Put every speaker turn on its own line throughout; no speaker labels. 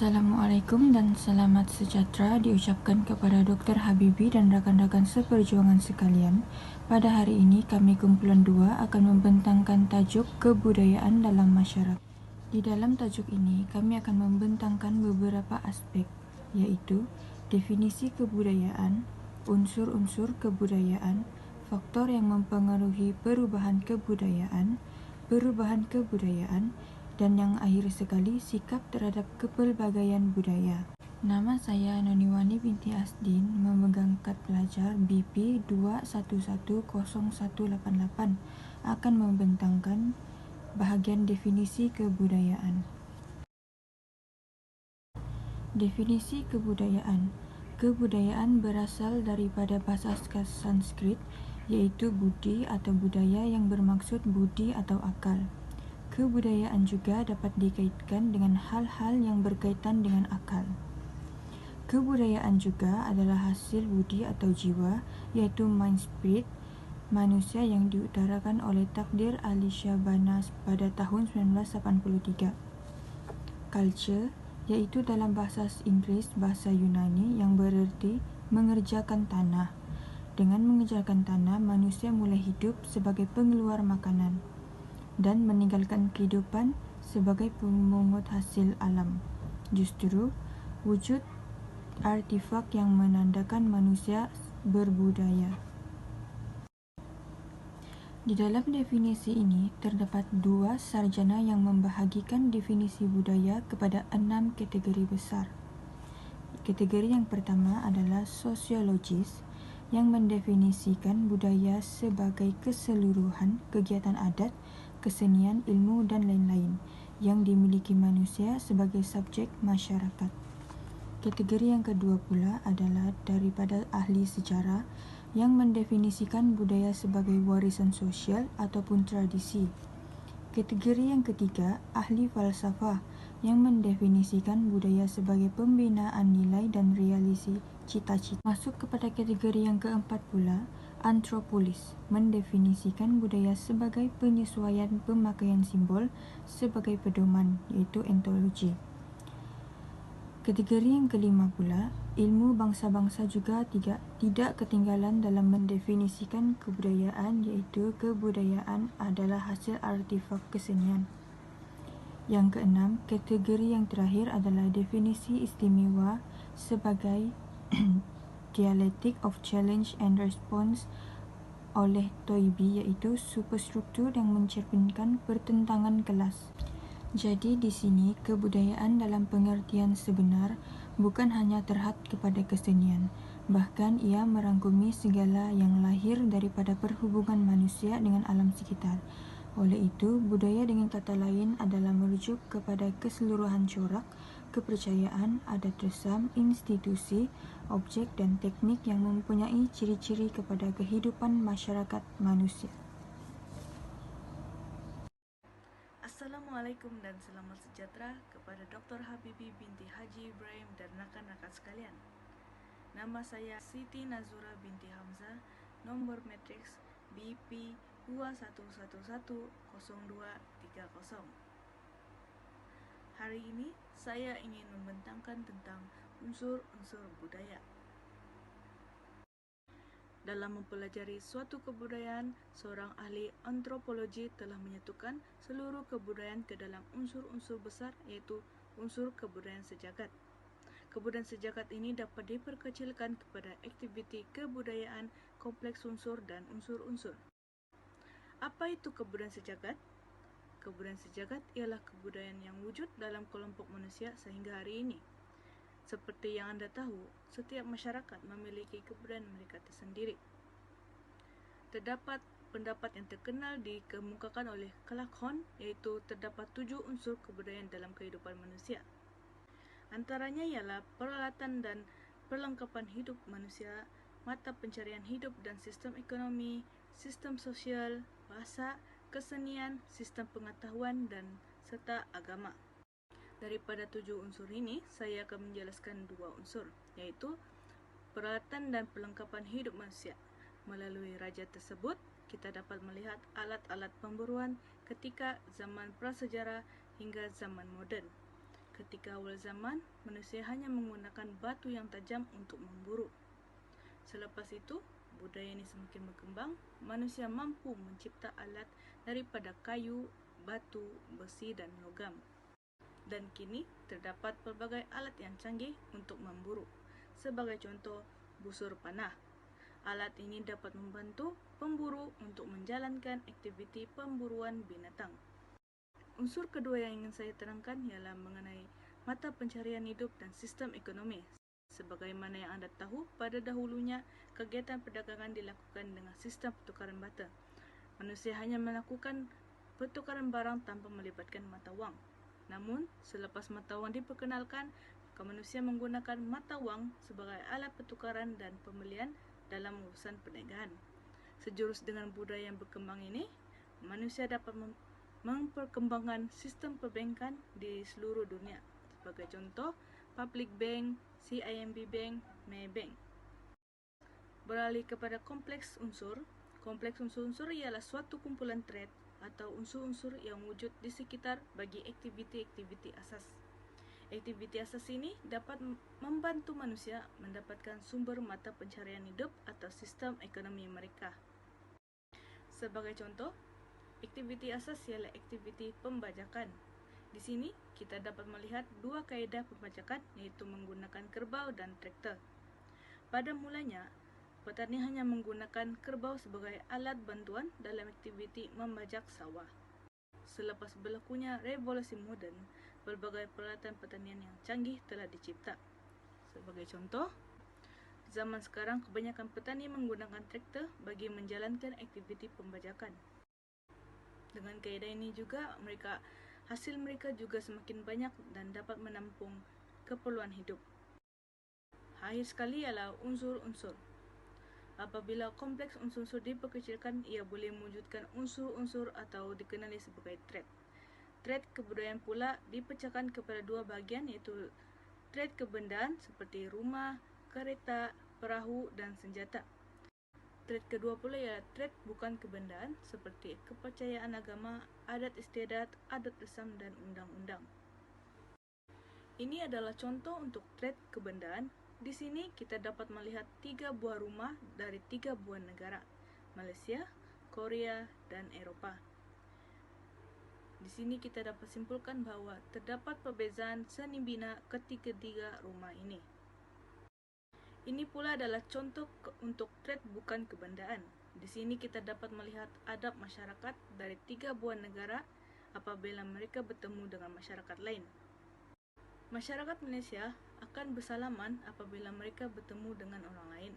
Assalamualaikum dan selamat sejahtera diucapkan kepada Dr. Habibi dan rakan-rakan seperjuangan sekalian. Pada hari ini kami kumpulan 2 akan membentangkan tajuk kebudayaan dalam masyarakat. Di dalam tajuk ini kami akan membentangkan beberapa aspek, yaitu definisi kebudayaan, unsur-unsur kebudayaan, faktor yang mempengaruhi perubahan kebudayaan, dan yang akhir sekali sikap terhadap kepelbagaian budaya. Nama saya Noniwani binti Asdin, memegang kad pelajar BP 2110188, akan membentangkan bahagian definisi kebudayaan. Definisi kebudayaan. Kebudayaan berasal daripada bahasa Sanskrit, yaitu budi atau budaya yang bermaksud budi atau akal. Kebudayaan juga dapat dikaitkan dengan hal-hal yang berkaitan dengan akal. Kebudayaan juga adalah hasil budi atau jiwa, yaitu mind spirit, manusia yang diutarakan oleh takdir Ali Syabana pada tahun 1983. Culture, yaitu dalam bahasa Inggris bahasa Yunani yang bererti mengerjakan tanah. Dengan mengerjakan tanah, manusia mulai hidup sebagai pengeluar makanan dan meninggalkan kehidupan sebagai pemungut hasil alam. Justru, wujud artifak yang menandakan manusia berbudaya. Di dalam definisi ini, terdapat 2 sarjana yang membahagikan definisi budaya kepada 6 kategori besar. Kategori yang pertama adalah sosiologis, yang mendefinisikan budaya sebagai keseluruhan kegiatan adat, kesenian, ilmu dan lain-lain yang dimiliki manusia sebagai subjek masyarakat. Kategori yang kedua pula adalah daripada ahli sejarah yang mendefinisikan budaya sebagai warisan sosial ataupun tradisi. Kategori yang ketiga, ahli falsafah yang mendefinisikan budaya sebagai pembinaan nilai dan realisasi cita-cita. Masuk kepada kategori yang keempat pula, antropolis mendefinisikan budaya sebagai penyesuaian pemakaian simbol sebagai pedoman, iaitu ontologi. Kategori yang kelima pula, ilmu bangsa-bangsa juga tidak ketinggalan dalam mendefinisikan kebudayaan, iaitu kebudayaan adalah hasil artifak kesenian. Yang keenam, kategori yang terakhir adalah definisi istimewa sebagai dialectic of challenge and response oleh Toynbee, iaitu superstruktur yang mencerminkan pertentangan kelas. Jadi di sini kebudayaan dalam pengertian sebenar bukan hanya terhad kepada kesenian, bahkan ia merangkumi segala yang lahir daripada perhubungan manusia dengan alam sekitar. Oleh itu, budaya dengan kata lain adalah merujuk kepada keseluruhan corak, kepercayaan, adat resam, institusi, objek dan teknik yang mempunyai ciri-ciri kepada kehidupan masyarakat manusia.
Assalamualaikum dan selamat sejahtera kepada Dr. Habibi binti Haji Ibrahim dan rakan-rakan sekalian. Nama saya Siti Nazura binti Hamzah, nomor matriks BP 21110230. Hari ini saya ingin membentangkan tentang unsur-unsur budaya. Dalam mempelajari suatu kebudayaan, seorang ahli antropologi telah menyatukan seluruh kebudayaan ke dalam unsur-unsur besar, iaitu unsur kebudayaan sejagat. Kebudayaan sejagat ini dapat diperkecilkan kepada aktiviti kebudayaan, kompleks unsur dan unsur-unsur. Apa itu kebudayaan sejagat? Kebudayaan sejagat ialah kebudayaan yang wujud dalam kelompok manusia sehingga hari ini. Seperti yang anda tahu, setiap masyarakat memiliki kebudayaan mereka tersendiri. Terdapat pendapat yang terkenal dikemukakan oleh Clark Hahn, iaitu terdapat 7 unsur kebudayaan dalam kehidupan manusia. Antaranya ialah peralatan dan perlengkapan hidup manusia, mata pencarian hidup dan sistem ekonomi, sistem sosial, bahasa, kesenian, sistem pengetahuan dan serta agama. Daripada 7 unsur ini, saya akan menjelaskan 2 unsur, iaitu peralatan dan perlengkapan hidup manusia. Melalui raja tersebut, kita dapat melihat alat-alat pemburuan ketika zaman prasejarah hingga zaman moden. Ketika awal zaman, manusia hanya menggunakan batu yang tajam untuk memburu. Selepas itu, budaya ini semakin berkembang, manusia mampu mencipta alat daripada kayu, batu, besi dan logam. Dan kini, terdapat pelbagai alat yang canggih untuk memburu. Sebagai contoh, busur panah. Alat ini dapat membantu pemburu untuk menjalankan aktiviti pemburuan binatang. Unsur kedua yang ingin saya terangkan ialah mengenai mata pencarian hidup dan sistem ekonomi. Sebagaimana yang anda tahu, pada dahulunya kegiatan perdagangan dilakukan dengan sistem pertukaran barter. Manusia hanya melakukan pertukaran barang tanpa melibatkan mata wang. Namun, selepas mata wang diperkenalkan, manusia menggunakan mata wang sebagai alat pertukaran dan pembelian dalam urusan perniagaan. Sejurus dengan budaya yang berkembang ini, manusia dapat memperkembangkan sistem perbankan di seluruh dunia. Sebagai contoh, Public Bank, CIMB Bank, Maybank. Beralih kepada kompleks unsur. Kompleks unsur-unsur ialah suatu kumpulan thread atau unsur-unsur yang wujud di sekitar bagi aktiviti-aktiviti asas. Aktiviti asas ini dapat membantu manusia mendapatkan sumber mata pencarian hidup atau sistem ekonomi mereka. Sebagai contoh, aktiviti asas ialah aktiviti pembajakan. Di sini, kita dapat melihat dua kaedah pembajakan, iaitu menggunakan kerbau dan traktor. Pada mulanya, petani hanya menggunakan kerbau sebagai alat bantuan dalam aktiviti membajak sawah. Selepas berlakunya revolusi moden, berbagai peralatan pertanian yang canggih telah dicipta. Sebagai contoh, zaman sekarang kebanyakan petani menggunakan traktor bagi menjalankan aktiviti pembajakan. Dengan kaedah ini juga, hasil mereka juga semakin banyak dan dapat menampung keperluan hidup. Akhir sekali ialah unsur-unsur. Apabila kompleks unsur-unsur diperkecilkan, ia boleh mewujudkan unsur-unsur atau dikenali sebagai thread. Thread kebudayaan pula dipecahkan kepada dua bahagian, iaitu thread kebendaan seperti rumah, kereta, perahu dan senjata. Thread kedua pula ialah thread bukan kebendaan seperti kepercayaan agama, adat istiadat, adat resam dan undang-undang. Ini adalah contoh untuk thread kebendaan. Di sini kita dapat melihat 3 buah rumah dari 3 buah negara, Malaysia, Korea dan Eropah. Di sini kita dapat simpulkan bahawa terdapat perbezaan seni bina ketiga-tiga rumah ini. Ini pula adalah contoh untuk thread bukan kebendaan. Di sini kita dapat melihat adab masyarakat dari 3 buah negara apabila mereka bertemu dengan masyarakat lain. Masyarakat Malaysia akan bersalaman apabila mereka bertemu dengan orang lain.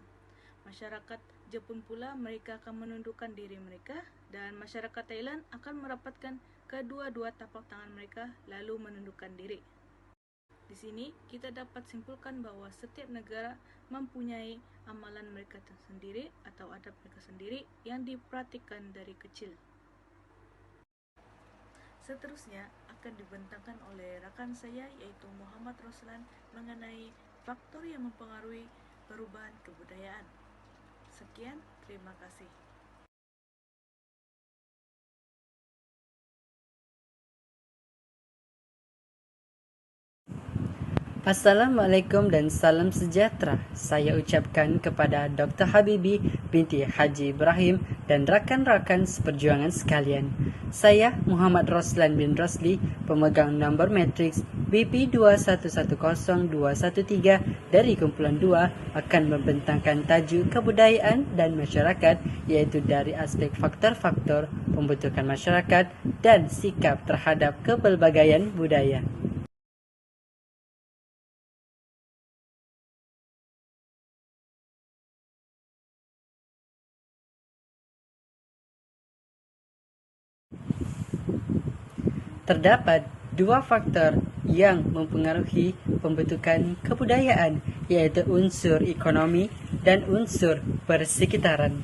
Masyarakat Jepun pula mereka akan menundukkan diri mereka, dan masyarakat Thailand akan merapatkan kedua-dua tapak tangan mereka lalu menundukkan diri. Di sini kita dapat simpulkan bahawa setiap negara mempunyai amalan mereka tersendiri atau adab mereka sendiri yang dipraktikkan dari kecil. Seterusnya akan dibentangkan oleh rakan saya, iaitu Muhammad Roslan, mengenai faktor yang mempengaruhi perubahan kebudayaan. Sekian, terima kasih.
Assalamualaikum dan salam sejahtera. Saya ucapkan kepada Dr. Habibi binti Haji Ibrahim dan rakan-rakan seperjuangan sekalian. Saya Muhammad Roslan bin Rosli, pemegang nombor matriks BP2110-213 dari kumpulan 2, akan membentangkan tajuk kebudayaan dan masyarakat, iaitu dari aspek faktor-faktor pembentukan masyarakat dan sikap terhadap kepelbagaian budaya. Terdapat dua faktor yang mempengaruhi pembentukan kebudayaan, iaitu unsur ekonomi dan unsur persekitaran.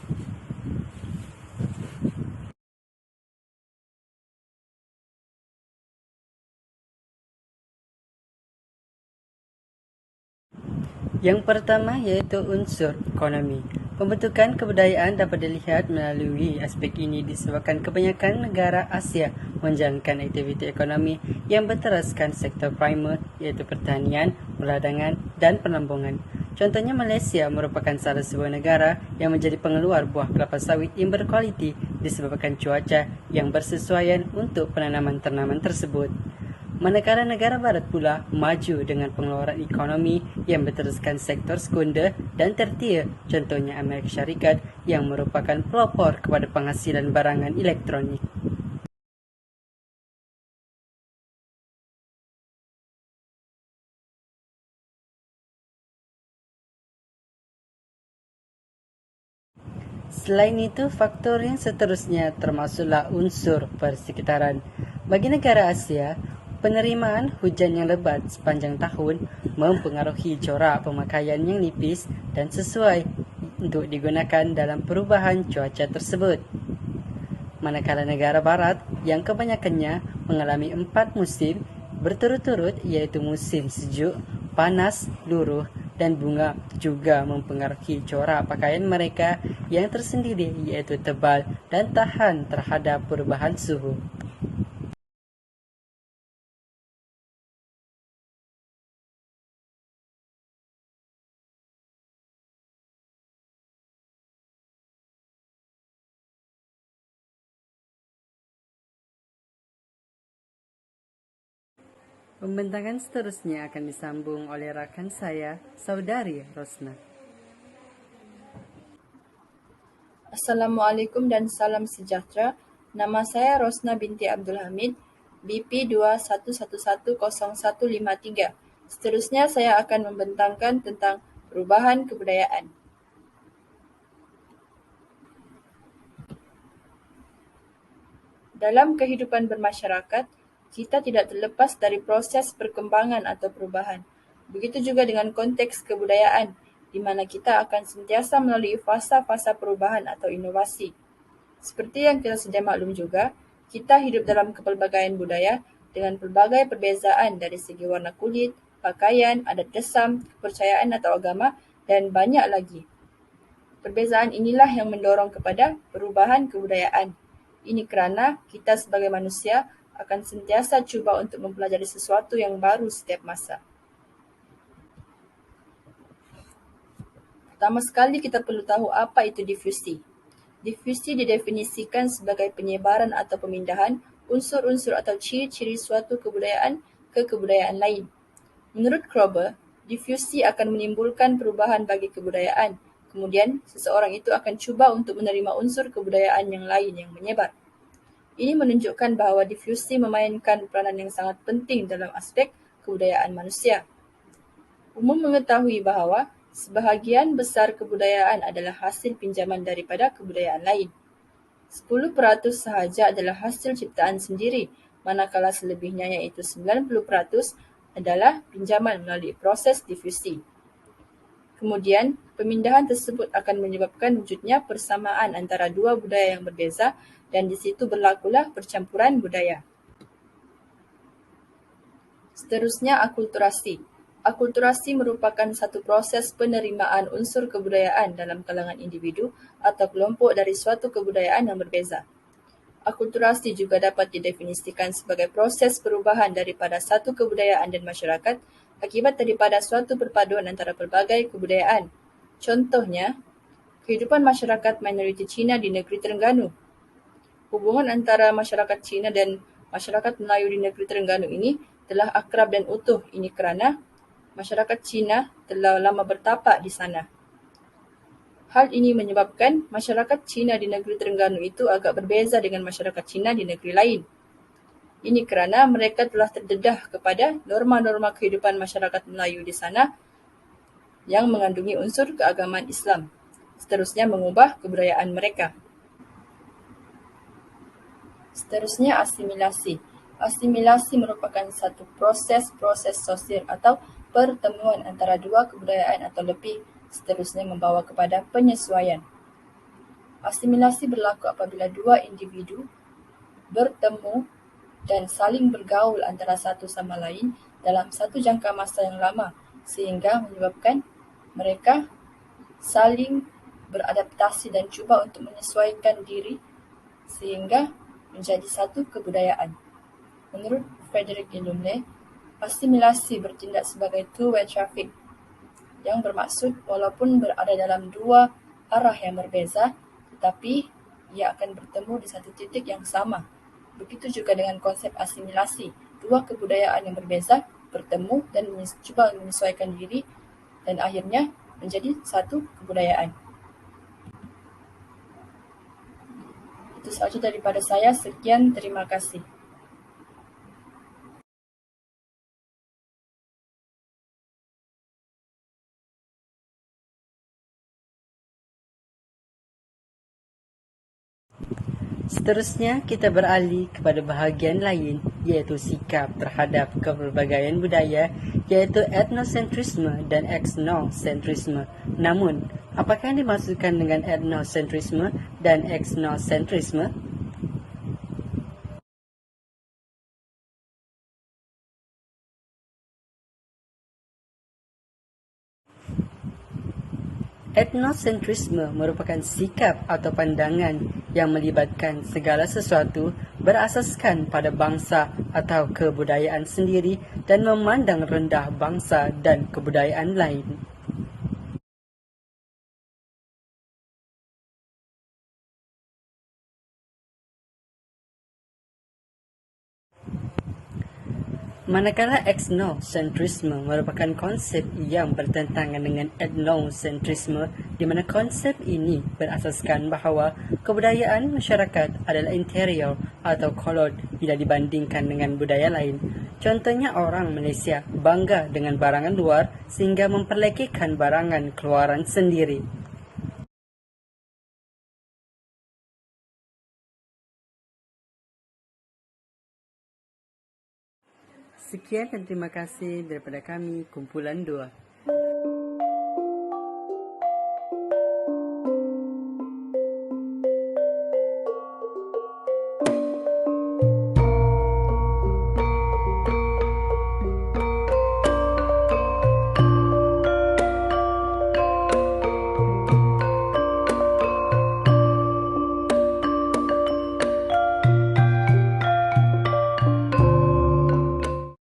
Yang pertama iaitu unsur ekonomi. Pembentukan kebudayaan dapat dilihat melalui aspek ini disebabkan kebanyakan negara Asia menjalankan aktiviti ekonomi yang berteraskan sektor primer iaitu pertanian, perdagangan dan penambungan. Contohnya Malaysia merupakan salah sebuah negara yang menjadi pengeluar buah kelapa sawit yang berkualiti disebabkan cuaca yang bersesuaian untuk penanaman tanaman tersebut. Manakala negara barat pula maju dengan pengeluaran ekonomi yang berteraskan sektor sekunder dan tertier, contohnya Amerika Syarikat yang merupakan pelopor kepada penghasilan barangan elektronik. Selain itu, faktor yang seterusnya termasuklah unsur persekitaran. Bagi negara Asia, penerimaan hujan yang lebat sepanjang tahun mempengaruhi corak pemakaian yang nipis dan sesuai untuk digunakan dalam perubahan cuaca tersebut. Manakala negara barat yang kebanyakannya mengalami 4 musim berturut-turut iaitu musim sejuk, panas, luruh dan bunga juga mempengaruhi corak pakaian mereka yang tersendiri iaitu tebal dan tahan terhadap perubahan suhu. Pembentangan seterusnya akan disambung oleh rakan saya, Saudari Rosna.
Assalamualaikum dan salam sejahtera. Nama saya Rosna binti Abdul Hamid, BP 21110153. Seterusnya saya akan membentangkan tentang perubahan kebudayaan. Dalam kehidupan bermasyarakat, kita tidak terlepas dari proses perkembangan atau perubahan. Begitu juga dengan konteks kebudayaan, di mana kita akan sentiasa melalui fasa-fasa perubahan atau inovasi. Seperti yang kita sedia maklum juga, kita hidup dalam kepelbagaian budaya dengan pelbagai perbezaan dari segi warna kulit, pakaian, adat desam, kepercayaan atau agama, dan banyak lagi. Perbezaan inilah yang mendorong kepada perubahan kebudayaan. Ini kerana kita sebagai manusia akan sentiasa cuba untuk mempelajari sesuatu yang baru setiap masa. Pertama sekali kita perlu tahu apa itu difusi. Difusi didefinisikan sebagai penyebaran atau pemindahan unsur-unsur atau ciri-ciri suatu kebudayaan ke kebudayaan lain. Menurut Kroeber, difusi akan menimbulkan perubahan bagi kebudayaan. Kemudian, seseorang itu akan cuba untuk menerima unsur kebudayaan yang lain yang menyebar. Ini menunjukkan bahawa difusi memainkan peranan yang sangat penting dalam aspek kebudayaan manusia. Umum mengetahui bahawa sebahagian besar kebudayaan adalah hasil pinjaman daripada kebudayaan lain. 10% sahaja adalah hasil ciptaan sendiri, manakala selebihnya iaitu 90% adalah pinjaman melalui proses difusi. Kemudian, pemindahan tersebut akan menyebabkan wujudnya persamaan antara dua budaya yang berbeza dan di situ berlakulah percampuran budaya. Seterusnya, akulturasi. Akulturasi merupakan satu proses penerimaan unsur kebudayaan dalam kalangan individu atau kelompok dari suatu kebudayaan yang berbeza. Akulturasi juga dapat didefinisikan sebagai proses perubahan daripada satu kebudayaan dan masyarakat akibat daripada suatu perpaduan antara pelbagai kebudayaan. Contohnya, kehidupan masyarakat minoriti Cina di negeri Terengganu. Hubungan antara masyarakat Cina dan masyarakat Melayu di negeri Terengganu ini telah akrab dan utuh. Ini kerana masyarakat Cina telah lama bertapak di sana. Hal ini menyebabkan masyarakat Cina di negeri Terengganu itu agak berbeza dengan masyarakat Cina di negeri lain. Ini kerana mereka telah terdedah kepada norma-norma kehidupan masyarakat Melayu di sana yang mengandungi unsur keagamaan Islam. Seterusnya mengubah kebudayaan mereka. Seterusnya asimilasi. Asimilasi merupakan satu proses sosial atau pertemuan antara dua kebudayaan atau lebih, seterusnya membawa kepada penyesuaian. Asimilasi berlaku apabila dua individu bertemu dan saling bergaul antara satu sama lain dalam satu jangka masa yang lama sehingga menyebabkan mereka saling
beradaptasi dan cuba untuk menyesuaikan diri sehingga menjadi satu kebudayaan. Menurut Frederick Illuminati, asimilasi bertindak sebagai two-way traffic yang bermaksud walaupun berada dalam dua arah yang berbeza, tetapi ia akan bertemu di satu titik yang sama. Begitu juga dengan konsep asimilasi, dua kebudayaan yang berbeza bertemu dan cuba menyesuaikan diri dan akhirnya menjadi satu kebudayaan. Itu sahaja daripada saya. Sekian, terima kasih.
Seterusnya, kita beralih kepada bahagian lain, iaitu sikap terhadap kepelbagaian budaya, iaitu etnosentrisme dan etnosentrisme. Namun, apakah yang dimaksudkan dengan etnosentrisme dan etnosentrisme? Etnosentrisme merupakan sikap atau pandangan yang melibatkan segala sesuatu berasaskan pada bangsa atau kebudayaan sendiri dan memandang rendah bangsa dan kebudayaan lain. Manakala etnosentrisme merupakan konsep yang bertentangan dengan etnosentrisme, di mana konsep ini berasaskan bahawa kebudayaan masyarakat adalah interior atau kolot bila dibandingkan dengan budaya lain. Contohnya, orang Malaysia bangga dengan barangan luar sehingga memperlekikan barangan keluaran sendiri. Sekian dan terima kasih daripada kami, Kumpulan 2.